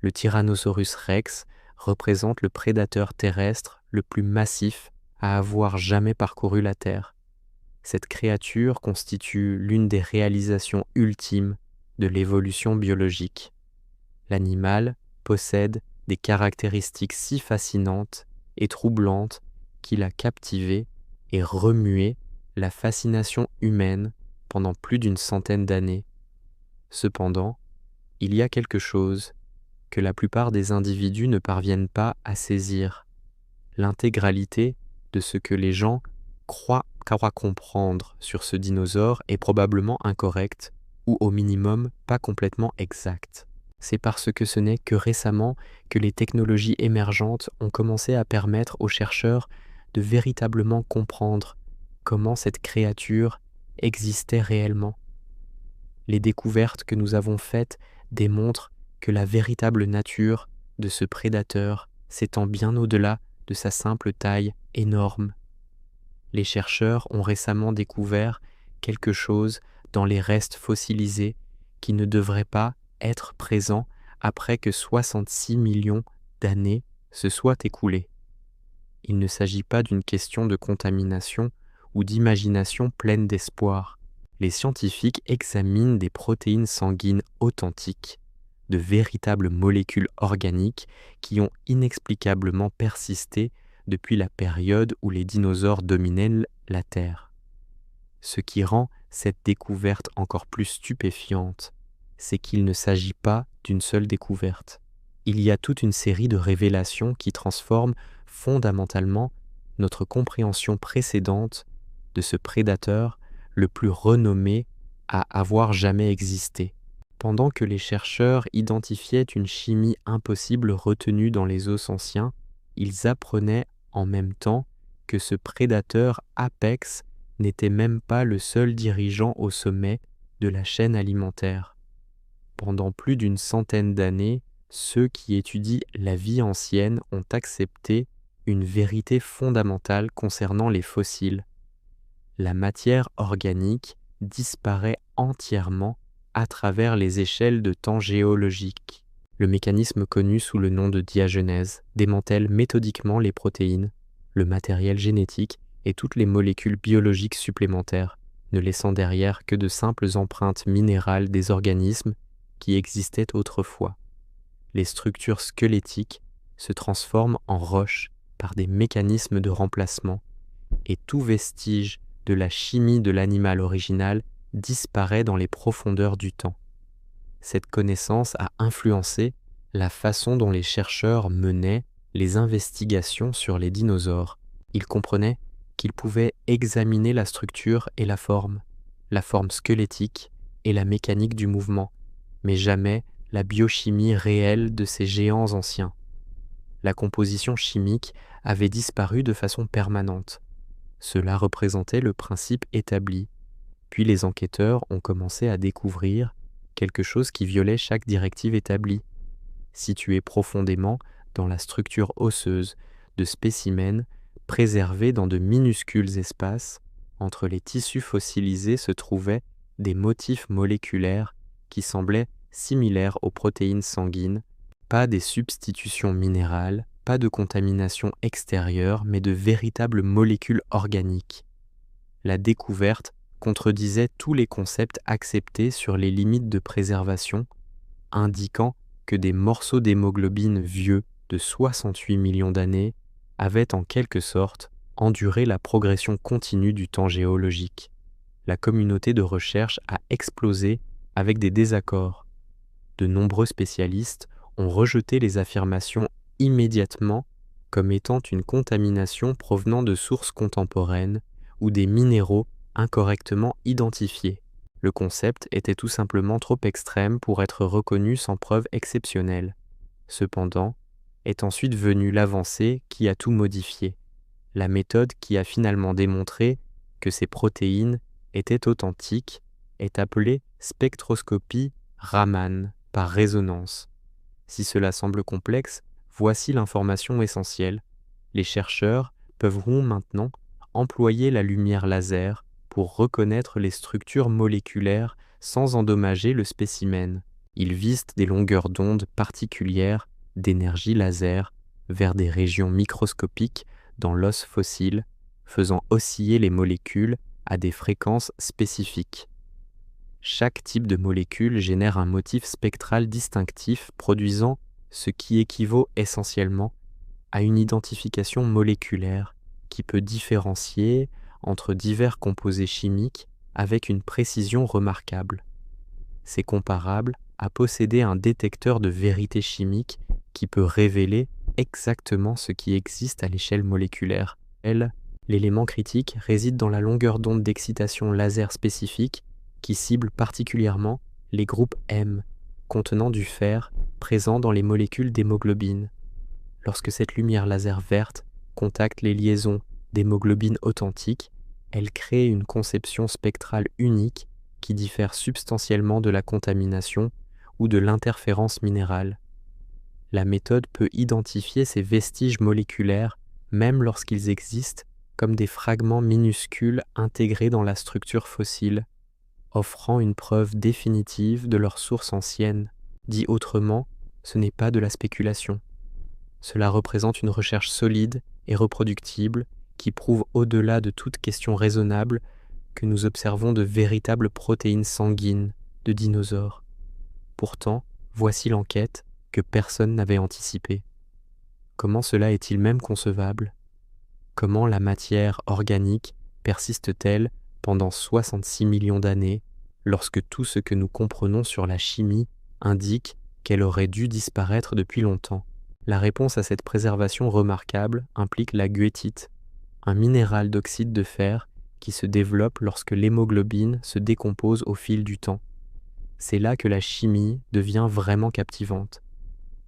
Le Tyrannosaurus rex représente le prédateur terrestre le plus massif à avoir jamais parcouru la Terre. Cette créature constitue l'une des réalisations ultimes de l'évolution biologique. L'animal possède des caractéristiques si fascinantes et troublantes qu'il a captivé et remué la fascination humaine pendant plus d'une centaine d'années. Cependant, il y a quelque chose que la plupart des individus ne parviennent pas à saisir. L'intégralité de ce que les gens croient comprendre sur ce dinosaure est probablement incorrecte ou au minimum pas complètement exacte. C'est parce que ce n'est que récemment que les technologies émergentes ont commencé à permettre aux chercheurs de véritablement comprendre comment cette créature existait réellement. Les découvertes que nous avons faites démontrent que la véritable nature de ce prédateur s'étend bien au-delà de sa simple taille énorme. Les chercheurs ont récemment découvert quelque chose dans les restes fossilisés qui ne devrait pas être présent après que 66 millions d'années se soient écoulées. Il ne s'agit pas d'une question de contamination ou d'imagination pleine d'espoir. Les scientifiques examinent des protéines sanguines authentiques, de véritables molécules organiques qui ont inexplicablement persisté depuis la période où les dinosaures dominaient la Terre. Ce qui rend cette découverte encore plus stupéfiante, c'est qu'il ne s'agit pas d'une seule découverte. Il y a toute une série de révélations qui transforment fondamentalement notre compréhension précédente de ce prédateur le plus renommé à avoir jamais existé. Pendant que les chercheurs identifiaient une chimie impossible retenue dans les os anciens, ils apprenaient en même temps que ce prédateur apex n'était même pas le seul dirigeant au sommet de la chaîne alimentaire. Pendant plus d'une centaine d'années, ceux qui étudient la vie ancienne ont accepté une vérité fondamentale concernant les fossiles. La matière organique disparaît entièrement à travers les échelles de temps géologiques. Le mécanisme connu sous le nom de diagenèse démantèle méthodiquement les protéines, le matériel génétique et toutes les molécules biologiques supplémentaires, ne laissant derrière que de simples empreintes minérales des organismes qui existaient autrefois. Les structures squelettiques se transforment en roches par des mécanismes de remplacement et tout vestige de la chimie de l'animal original disparaît dans les profondeurs du temps. Cette connaissance a influencé la façon dont les chercheurs menaient les investigations sur les dinosaures. Ils comprenaient qu'ils pouvaient examiner la structure et la forme squelettique et la mécanique du mouvement, mais jamais la biochimie réelle de ces géants anciens. La composition chimique avait disparu de façon permanente. Cela représentait le principe établi. Puis les enquêteurs ont commencé à découvrir quelque chose qui violait chaque directive établie. Situé profondément dans la structure osseuse de spécimens préservés dans de minuscules espaces, entre les tissus fossilisés se trouvaient des motifs moléculaires qui semblaient similaires aux protéines sanguines, pas des substitutions minérales, pas de contamination extérieure, mais de véritables molécules organiques. La découverte contredisait tous les concepts acceptés sur les limites de préservation, indiquant que des morceaux d'hémoglobine vieux de 68 millions d'années avaient en quelque sorte enduré la progression continue du temps géologique. La communauté de recherche a explosé avec des désaccords. De nombreux spécialistes ont rejeté les affirmations immédiatement comme étant une contamination provenant de sources contemporaines ou des minéraux incorrectement identifiés. Le concept était tout simplement trop extrême pour être reconnu sans preuve exceptionnelle. Cependant, est ensuite venue l'avancée qui a tout modifié. La méthode qui a finalement démontré que ces protéines étaient authentiques est appelée spectroscopie Raman par résonance. Si cela semble complexe, voici l'information essentielle. Les chercheurs peuvent maintenant employer la lumière laser pour reconnaître les structures moléculaires sans endommager le spécimen. Ils visent des longueurs d'onde particulières d'énergie laser vers des régions microscopiques dans l'os fossile, faisant osciller les molécules à des fréquences spécifiques. Chaque type de molécule génère un motif spectral distinctif produisant ce qui équivaut essentiellement à une identification moléculaire qui peut différencier entre divers composés chimiques avec une précision remarquable. C'est comparable à posséder un détecteur de vérité chimique qui peut révéler exactement ce qui existe à l'échelle moléculaire. L'élément critique réside dans la longueur d'onde d'excitation laser spécifique qui cible particulièrement les groupes M contenant du fer présent dans les molécules d'hémoglobine. Lorsque cette lumière laser verte contacte les liaisons d'hémoglobine authentique, elle crée une conception spectrale unique qui diffère substantiellement de la contamination ou de l'interférence minérale. La méthode peut identifier ces vestiges moléculaires même lorsqu'ils existent comme des fragments minuscules intégrés dans la structure fossile, offrant une preuve définitive de leur source ancienne. Dit autrement, ce n'est pas de la spéculation. Cela représente une recherche solide et reproductible qui prouve au-delà de toute question raisonnable que nous observons de véritables protéines sanguines de dinosaures. Pourtant, voici l'enquête que personne n'avait anticipée. Comment cela est-il même concevable ? Comment la matière organique persiste-t-elle pendant 66 millions d'années lorsque tout ce que nous comprenons sur la chimie indique qu'elle aurait dû disparaître depuis longtemps ? La réponse à cette préservation remarquable implique la goethite, un minéral d'oxyde de fer qui se développe lorsque l'hémoglobine se décompose au fil du temps. C'est là que la chimie devient vraiment captivante.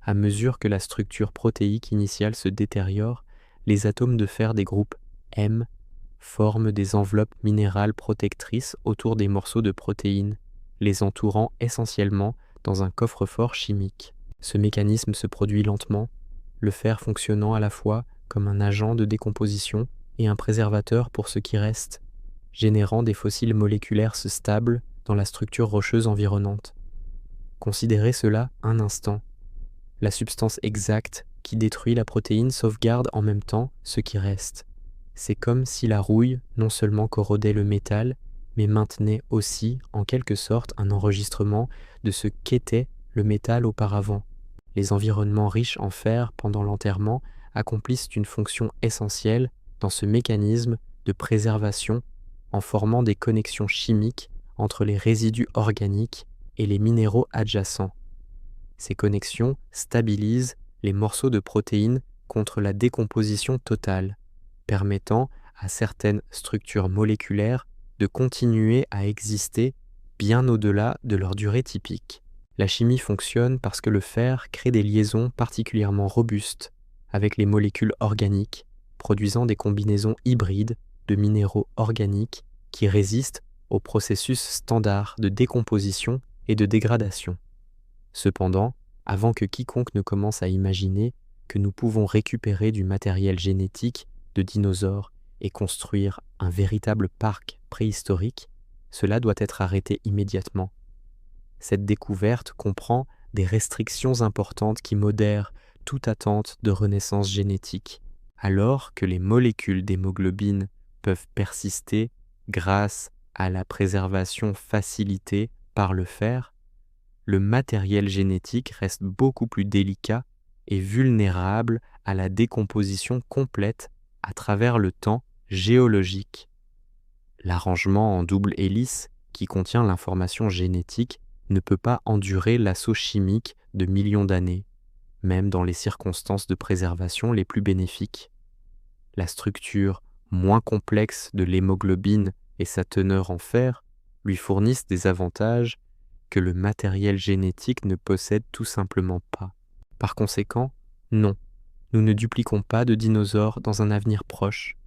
À mesure que la structure protéique initiale se détériore, les atomes de fer des groupes M forment des enveloppes minérales protectrices autour des morceaux de protéines, les entourant essentiellement dans un coffre-fort chimique. Ce mécanisme se produit lentement, le fer fonctionnant à la fois comme un agent de décomposition et un préservateur pour ce qui reste, générant des fossiles moléculaires stables dans la structure rocheuse environnante. Considérez cela un instant. La substance exacte qui détruit la protéine sauvegarde en même temps ce qui reste. C'est comme si la rouille non seulement corrodait le métal, mais maintenait aussi, en quelque sorte, un enregistrement de ce qu'était le métal auparavant. Les environnements riches en fer pendant l'enterrement accomplissent une fonction essentielle dans ce mécanisme de préservation en formant des connexions chimiques entre les résidus organiques et les minéraux adjacents. Ces connexions stabilisent les morceaux de protéines contre la décomposition totale, permettant à certaines structures moléculaires de continuer à exister bien au-delà de leur durée typique. La chimie fonctionne parce que le fer crée des liaisons particulièrement robustes avec les molécules organiques, produisant des combinaisons hybrides de minéraux organiques qui résistent au processus standard de décomposition et de dégradation. Cependant, avant que quiconque ne commence à imaginer que nous pouvons récupérer du matériel génétique de dinosaures et construire un véritable parc préhistorique, cela doit être arrêté immédiatement. Cette découverte comprend des restrictions importantes qui modèrent toute attente de renaissance génétique, alors que les molécules d'hémoglobine peuvent persister grâce à la préservation facilitée par le fer. Le matériel génétique reste beaucoup plus délicat et vulnérable à la décomposition complète à travers le temps géologique. L'arrangement en double hélice qui contient l'information génétique ne peut pas endurer l'assaut chimique de millions d'années, même dans les circonstances de préservation les plus bénéfiques. La structure moins complexe de l'hémoglobine et sa teneur en fer lui fournissent des avantages que le matériel génétique ne possède tout simplement pas. Par conséquent, non, nous ne dupliquons pas de dinosaures dans un avenir proche.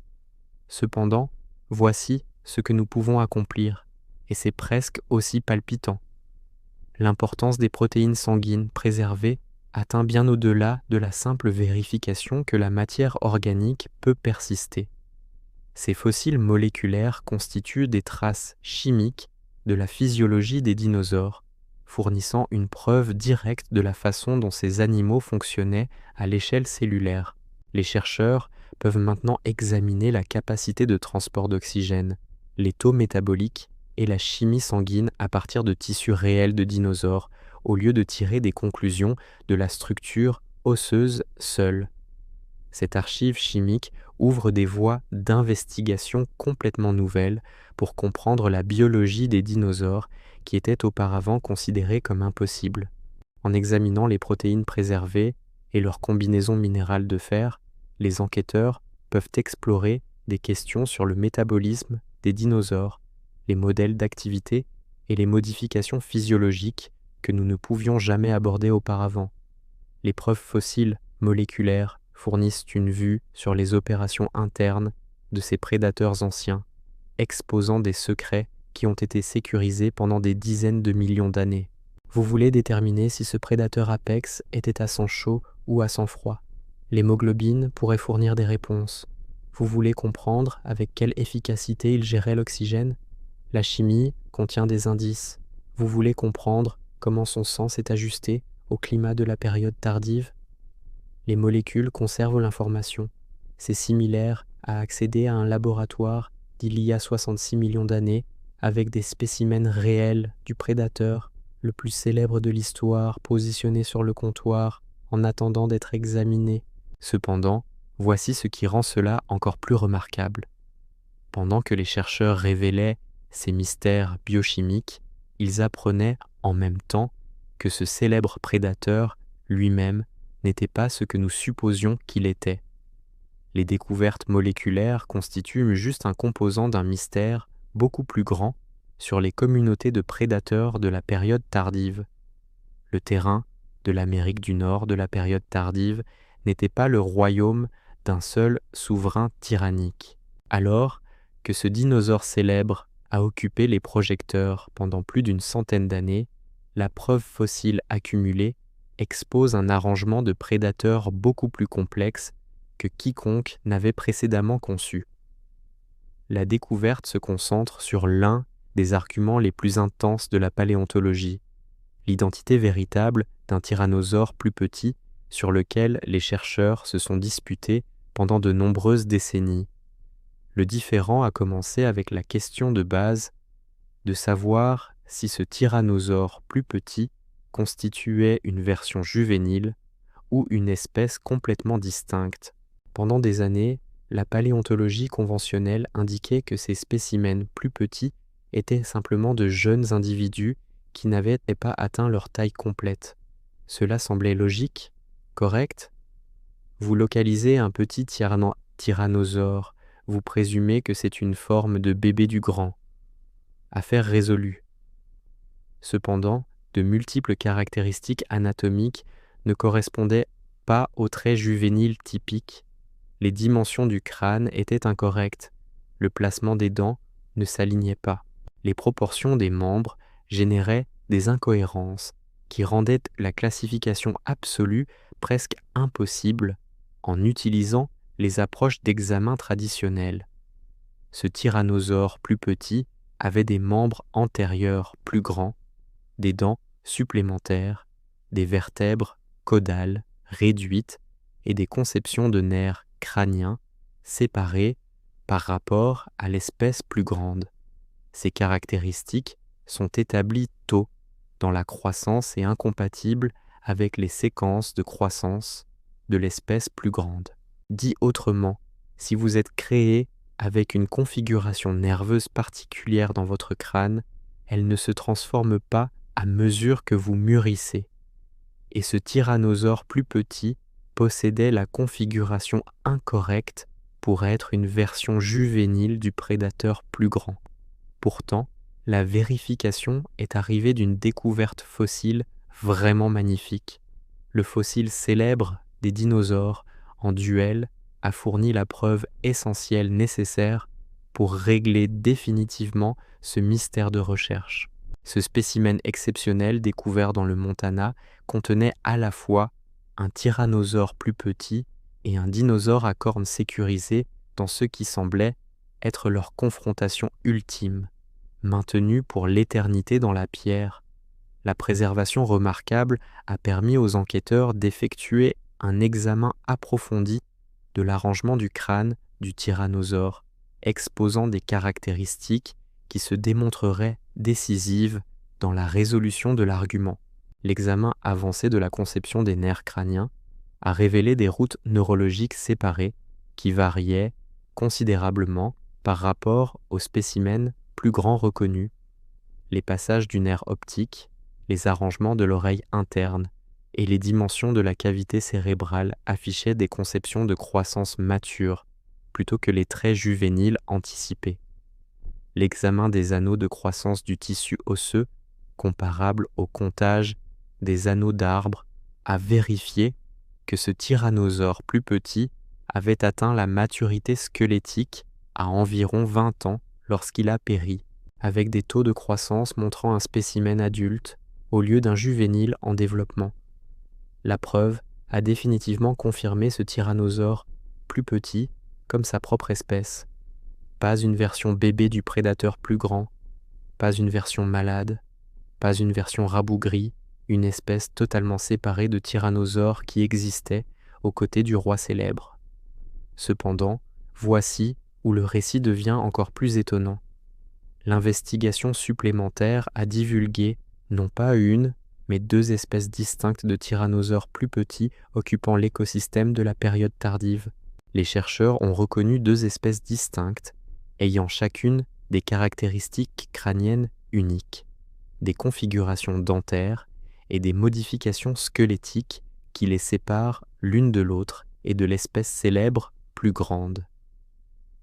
Cependant, voici ce que nous pouvons accomplir, et c'est presque aussi palpitant. L'importance des protéines sanguines préservées atteint bien au-delà de la simple vérification que la matière organique peut persister. Ces fossiles moléculaires constituent des traces chimiques de la physiologie des dinosaures, fournissant une preuve directe de la façon dont ces animaux fonctionnaient à l'échelle cellulaire. Les chercheurs peuvent maintenant examiner la capacité de transport d'oxygène, les taux métaboliques et la chimie sanguine à partir de tissus réels de dinosaures, au lieu de tirer des conclusions de la structure osseuse seule. Cette archive chimique ouvre des voies d'investigation complètement nouvelles pour comprendre la biologie des dinosaures qui étaient auparavant considérées comme impossibles. En examinant les protéines préservées et leurs combinaisons minérales de fer, les enquêteurs peuvent explorer des questions sur le métabolisme des dinosaures, les modèles d'activité et les modifications physiologiques que nous ne pouvions jamais aborder auparavant. Les preuves fossiles moléculaires fournissent une vue sur les opérations internes de ces prédateurs anciens, exposant des secrets qui ont été sécurisés pendant des dizaines de millions d'années. Vous voulez déterminer si ce prédateur apex était à sang chaud ou à sang froid. L'hémoglobine pourrait fournir des réponses. Vous voulez comprendre avec quelle efficacité il gérait l'oxygène. La chimie contient des indices. Vous voulez comprendre comment son sang s'est ajusté au climat de la période tardive. Les molécules conservent l'information. C'est similaire à accéder à un laboratoire d'il y a 66 millions d'années avec des spécimens réels du prédateur, le plus célèbre de l'histoire, positionné sur le comptoir en attendant d'être examiné. Cependant, voici ce qui rend cela encore plus remarquable. Pendant que les chercheurs révélaient ces mystères biochimiques, ils apprenaient en même temps que ce célèbre prédateur lui-même n'était pas ce que nous supposions qu'il était. Les découvertes moléculaires constituent juste un composant d'un mystère beaucoup plus grand sur les communautés de prédateurs de la période tardive. Le terrain de l'Amérique du Nord de la période tardive n'était pas le royaume d'un seul souverain tyrannique. Alors que ce dinosaure célèbre a occupé les projecteurs pendant plus d'une centaine d'années, la preuve fossile accumulée expose un arrangement de prédateurs beaucoup plus complexe que quiconque n'avait précédemment conçu. La découverte se concentre sur l'un des arguments les plus intenses de la paléontologie, l'identité véritable d'un tyrannosaure plus petit sur lequel les chercheurs se sont disputés pendant de nombreuses décennies. Le différend a commencé avec la question de base de savoir si ce tyrannosaure plus petit constituait une version juvénile ou une espèce complètement distincte. Pendant des années, la paléontologie conventionnelle indiquait que ces spécimens plus petits étaient simplement de jeunes individus qui n'avaient pas atteint leur taille complète. Cela semblait logique, correct? Vous localisez un petit tyrannosaure, vous présumez que c'est une forme de bébé du grand. Affaire résolue. Cependant, de multiples caractéristiques anatomiques ne correspondaient pas aux traits juvéniles typiques. Les dimensions du crâne étaient incorrectes. Le placement des dents ne s'alignait pas. Les proportions des membres généraient des incohérences qui rendaient la classification absolue presque impossible en utilisant les approches d'examen traditionnelles. Ce tyrannosaure plus petit avait des membres antérieurs plus grands, des dents supplémentaires, des vertèbres caudales réduites et des conceptions de nerfs crâniens séparés par rapport à l'espèce plus grande. Ces caractéristiques sont établies tôt dans la croissance et incompatibles avec les séquences de croissance de l'espèce plus grande. Dit autrement, si vous êtes créé avec une configuration nerveuse particulière dans votre crâne, elle ne se transforme pas à mesure que vous mûrissez. Et ce tyrannosaure plus petit possédait la configuration incorrecte pour être une version juvénile du prédateur plus grand. Pourtant, la vérification est arrivée d'une découverte fossile vraiment magnifique. Le fossile célèbre des dinosaures en duel a fourni la preuve essentielle nécessaire pour régler définitivement ce mystère de recherche. Ce spécimen exceptionnel découvert dans le Montana contenait à la fois un tyrannosaure plus petit et un dinosaure à cornes sécurisées dans ce qui semblait être leur confrontation ultime, maintenue pour l'éternité dans la pierre. La préservation remarquable a permis aux enquêteurs d'effectuer un examen approfondi de l'arrangement du crâne du tyrannosaure, exposant des caractéristiques qui se démontreraient décisives dans la résolution de l'argument. L'examen avancé de la conception des nerfs crâniens a révélé des routes neurologiques séparées qui variaient considérablement par rapport aux spécimens plus grands reconnus, les passages du nerf optique, les arrangements de l'oreille interne et les dimensions de la cavité cérébrale affichaient des conceptions de croissance mature plutôt que les traits juvéniles anticipés. L'examen des anneaux de croissance du tissu osseux, comparable au comptage des anneaux d'arbres, a vérifié que ce tyrannosaure plus petit avait atteint la maturité squelettique à environ 20 ans lorsqu'il a péri, avec des taux de croissance montrant un spécimen adulte au lieu d'un juvénile en développement. La preuve a définitivement confirmé ce tyrannosaure plus petit comme sa propre espèce. Pas une version bébé du prédateur plus grand, pas une version malade, pas une version rabougrie, une espèce totalement séparée de tyrannosaures qui existait aux côtés du roi célèbre. Cependant, voici où le récit devient encore plus étonnant. L'investigation supplémentaire a divulgué non pas une, mais 2 espèces distinctes de tyrannosaures plus petits occupant l'écosystème de la période tardive. Les chercheurs ont reconnu 2 espèces distinctes, ayant chacune des caractéristiques crâniennes uniques, des configurations dentaires et des modifications squelettiques qui les séparent l'une de l'autre et de l'espèce célèbre plus grande.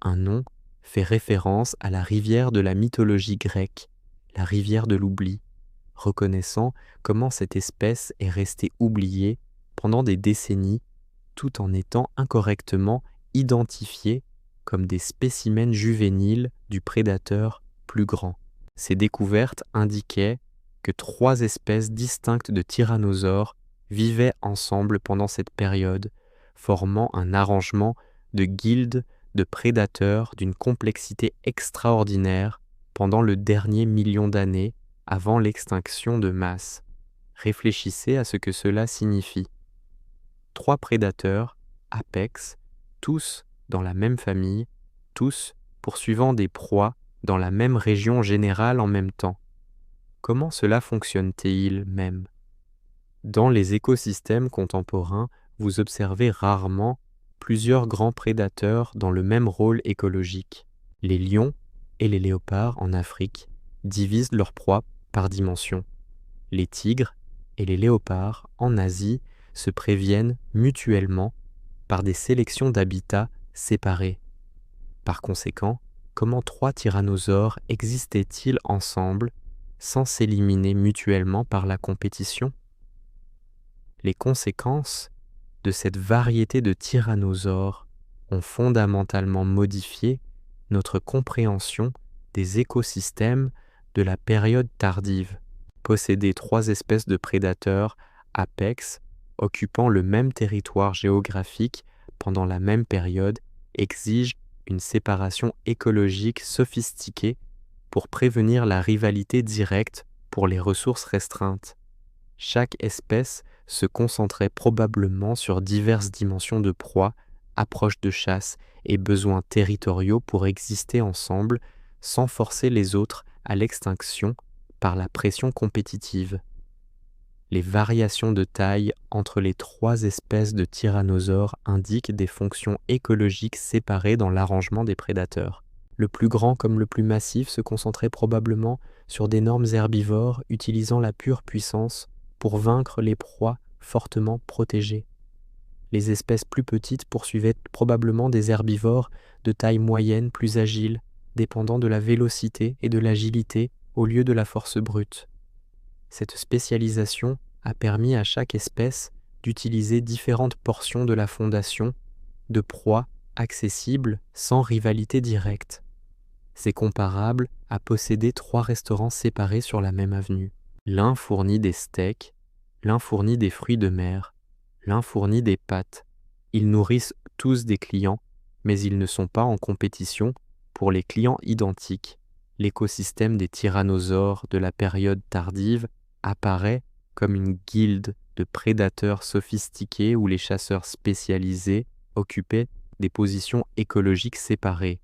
Un nom fait référence à la rivière de la mythologie grecque, la rivière de l'oubli, reconnaissant comment cette espèce est restée oubliée pendant des décennies tout en étant incorrectement identifiée comme des spécimens juvéniles du prédateur plus grand. Ces découvertes indiquaient que 3 espèces distinctes de tyrannosaures vivaient ensemble pendant cette période, formant un arrangement de guildes de prédateurs d'une complexité extraordinaire pendant le dernier million d'années avant l'extinction de masse. Réfléchissez à ce que cela signifie. 3 prédateurs, apex, tous dans la même famille, tous poursuivant des proies dans la même région générale en même temps. Comment cela fonctionne-t-il même? Dans les écosystèmes contemporains, vous observez rarement plusieurs grands prédateurs dans le même rôle écologique. Les lions et les léopards en Afrique divisent leurs proies par dimension. Les tigres et les léopards en Asie se préviennent mutuellement par des sélections d'habitats séparés. Par conséquent, comment 3 tyrannosaures existaient-ils ensemble sans s'éliminer mutuellement par la compétition? Les conséquences de cette variété de tyrannosaures ont fondamentalement modifié notre compréhension des écosystèmes de la période tardive. Posséder 3 espèces de prédateurs apex occupant le même territoire géographique pendant la même période exige une séparation écologique sophistiquée pour prévenir la rivalité directe pour les ressources restreintes. Chaque espèce se concentrait probablement sur diverses dimensions de proie, approches de chasse et besoins territoriaux pour exister ensemble sans forcer les autres à l'extinction par la pression compétitive. Les variations de taille entre les 3 espèces de tyrannosaures indiquent des fonctions écologiques séparées dans l'arrangement des prédateurs. Le plus grand comme le plus massif se concentrait probablement sur d'énormes herbivores utilisant la pure puissance pour vaincre les proies fortement protégées. Les espèces plus petites poursuivaient probablement des herbivores de taille moyenne plus agiles, dépendant de la vélocité et de l'agilité au lieu de la force brute. Cette spécialisation a permis à chaque espèce d'utiliser différentes portions de la fondation de proies accessibles sans rivalité directe. C'est comparable à posséder 3 restaurants séparés sur la même avenue. L'un fournit des steaks, l'un fournit des fruits de mer, l'un fournit des pâtes. Ils nourrissent tous des clients, mais ils ne sont pas en compétition pour les clients identiques. L'écosystème des tyrannosaures de la période tardive apparaît comme une guilde de prédateurs sophistiqués où les chasseurs spécialisés occupaient des positions écologiques séparées.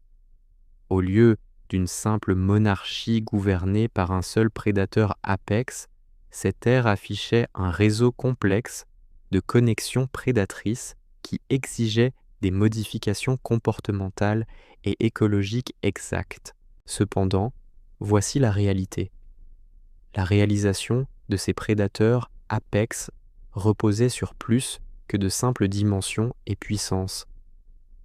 Au lieu d'une simple monarchie gouvernée par un seul prédateur apex, cette ère affichait un réseau complexe de connexions prédatrices qui exigeait des modifications comportementales et écologiques exactes. Cependant, voici la réalité. La réalisation de ces prédateurs apex reposait sur plus que de simples dimensions et puissances.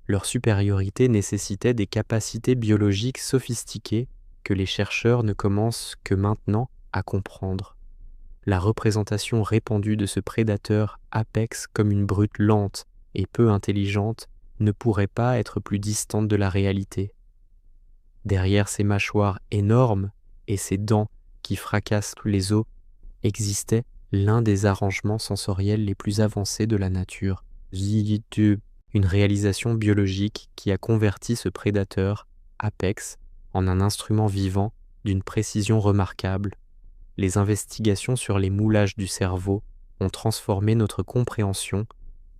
Leur supériorité nécessitait des capacités biologiques sophistiquées que les chercheurs ne commencent que maintenant à comprendre. La représentation répandue de ce prédateur apex comme une brute lente et peu intelligente ne pourrait pas être plus distante de la réalité. Derrière ces mâchoires énormes et ces dents qui fracassent les os existait l'un des arrangements sensoriels les plus avancés de la nature. Une réalisation biologique qui a converti ce prédateur, apex, en un instrument vivant d'une précision remarquable. Les investigations sur les moulages du cerveau ont transformé notre compréhension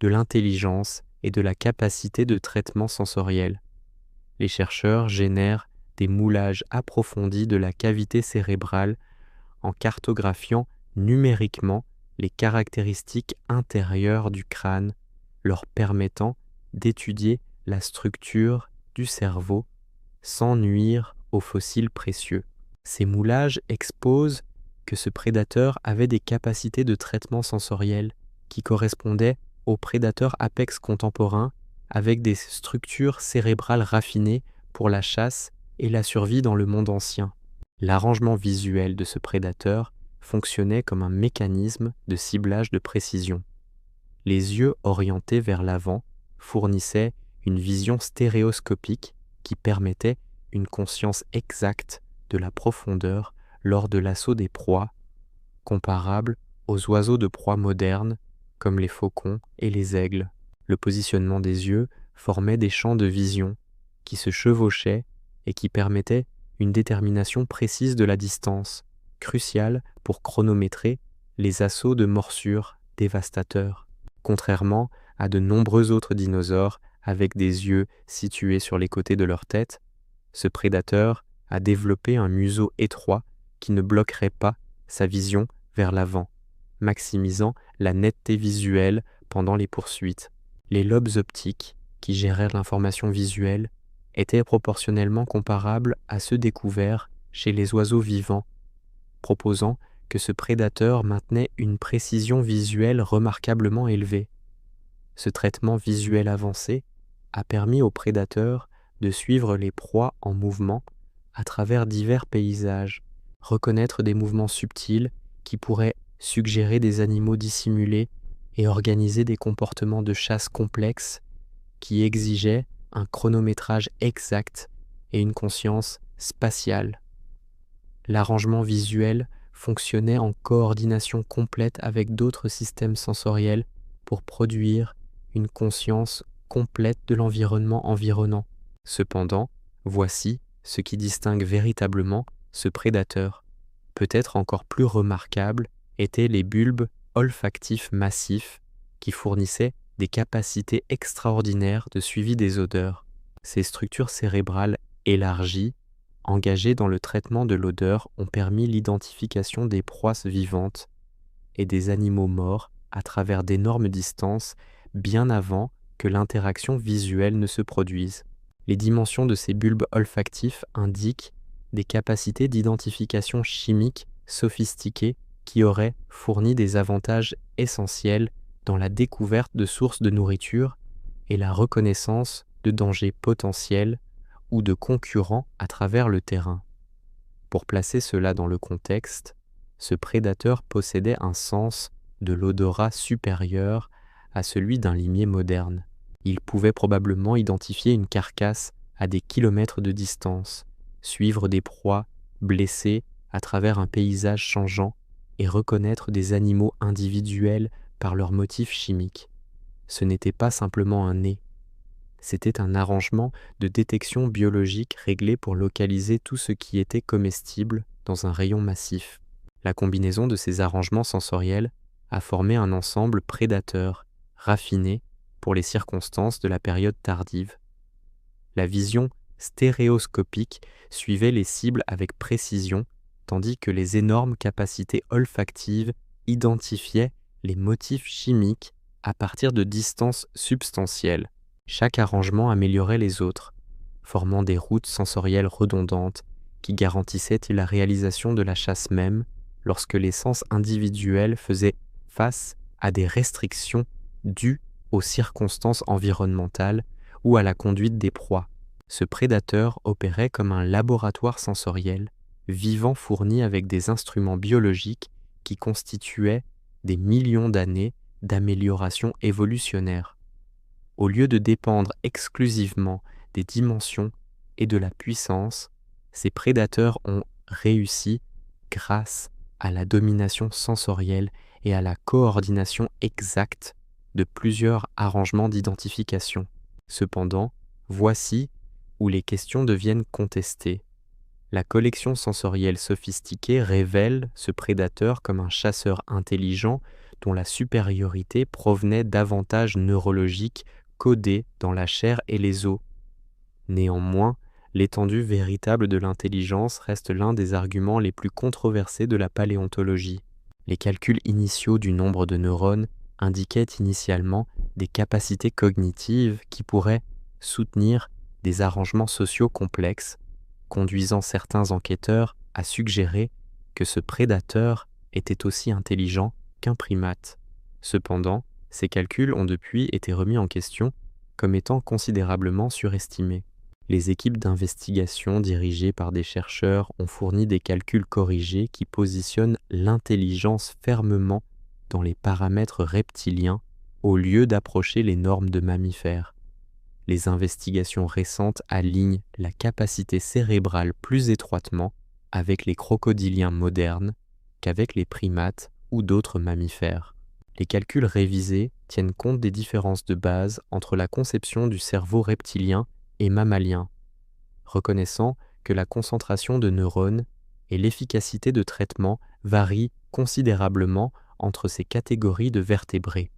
de l'intelligence et de la capacité de traitement sensoriel. Les chercheurs génèrent des moulages approfondis de la cavité cérébrale en cartographiant numériquement les caractéristiques intérieures du crâne, leur permettant d'étudier la structure du cerveau sans nuire aux fossiles précieux. Ces moulages exposent que ce prédateur avait des capacités de traitement sensoriel qui correspondaient aux prédateurs apex contemporains avec des structures cérébrales raffinées pour la chasse et la survie dans le monde ancien. L'arrangement visuel de ce prédateur fonctionnait comme un mécanisme de ciblage de précision. Les yeux orientés vers l'avant fournissaient une vision stéréoscopique qui permettait une conscience exacte de la profondeur lors de l'assaut des proies, comparable aux oiseaux de proie modernes comme les faucons et les aigles. Le positionnement des yeux formait des champs de vision qui se chevauchaient et qui permettaient une détermination précise de la distance, cruciale pour chronométrer les assauts de morsures dévastateurs. Contrairement à de nombreux autres dinosaures avec des yeux situés sur les côtés de leur tête, ce prédateur a développé un museau étroit qui ne bloquerait pas sa vision vers l'avant, maximisant la netteté visuelle pendant les poursuites. Les lobes optiques, qui géraient l'information visuelle, étaient proportionnellement comparables à ceux découverts chez les oiseaux vivants, proposant que ce prédateur maintenait une précision visuelle remarquablement élevée. Ce traitement visuel avancé a permis au prédateur de suivre les proies en mouvement à travers divers paysages, reconnaître des mouvements subtils qui pourraient suggérer des animaux dissimulés et organiser des comportements de chasse complexes qui exigeaient un chronométrage exact et une conscience spatiale. L'arrangement visuel fonctionnait en coordination complète avec d'autres systèmes sensoriels pour produire une conscience complète de l'environnement environnant. Cependant, voici ce qui distingue véritablement ce prédateur. Peut-être encore plus remarquables étaient les bulbes olfactifs massifs qui fournissaient des capacités extraordinaires de suivi des odeurs. Ces structures cérébrales élargies, engagées dans le traitement de l'odeur, ont permis l'identification des proies vivantes et des animaux morts à travers d'énormes distances bien avant que l'interaction visuelle ne se produise. Les dimensions de ces bulbes olfactifs indiquent des capacités d'identification chimique sophistiquées qui auraient fourni des avantages essentiels dans la découverte de sources de nourriture et la reconnaissance de dangers potentiels ou de concurrents à travers le terrain. Pour placer cela dans le contexte, ce prédateur possédait un sens de l'odorat supérieur à celui d'un limier moderne. Il pouvait probablement identifier une carcasse à des kilomètres de distance, suivre des proies blessées à travers un paysage changeant et reconnaître des animaux individuels par leurs motifs chimiques. Ce n'était pas simplement un nez, c'était un arrangement de détection biologique réglé pour localiser tout ce qui était comestible dans un rayon massif. La combinaison de ces arrangements sensoriels a formé un ensemble prédateur, raffiné pour les circonstances de la période tardive. La vision stéréoscopique suivait les cibles avec précision, tandis que les énormes capacités olfactives identifiaient les motifs chimiques à partir de distances substantielles. Chaque arrangement améliorait les autres, formant des routes sensorielles redondantes qui garantissaient la réalisation de la chasse même lorsque les sens individuels faisaient face à des restrictions dues aux circonstances environnementales ou à la conduite des proies. Ce prédateur opérait comme un laboratoire sensoriel, vivant fourni avec des instruments biologiques qui constituaient des millions d'années d'amélioration évolutionnaire. Au lieu de dépendre exclusivement des dimensions et de la puissance, ces prédateurs ont réussi, grâce à la domination sensorielle et à la coordination exacte de plusieurs arrangements d'identification. Cependant, voici où les questions deviennent contestées. La collection sensorielle sophistiquée révèle ce prédateur comme un chasseur intelligent dont la supériorité provenait d'avantages neurologiques codés dans la chair et les os. Néanmoins, l'étendue véritable de l'intelligence reste l'un des arguments les plus controversés de la paléontologie. Les calculs initiaux du nombre de neurones indiquaient initialement des capacités cognitives qui pourraient soutenir des arrangements sociaux complexes, conduisant certains enquêteurs à suggérer que ce prédateur était aussi intelligent qu'un primate. Cependant, ces calculs ont depuis été remis en question comme étant considérablement surestimés. Les équipes d'investigation dirigées par des chercheurs ont fourni des calculs corrigés qui positionnent l'intelligence fermement dans les paramètres reptiliens au lieu d'approcher les normes de mammifères. Les investigations récentes alignent la capacité cérébrale plus étroitement avec les crocodiliens modernes qu'avec les primates ou d'autres mammifères. Les calculs révisés tiennent compte des différences de base entre la conception du cerveau reptilien et mammalien, reconnaissant que la concentration de neurones et l'efficacité de traitement varient considérablement entre ces catégories de vertébrés.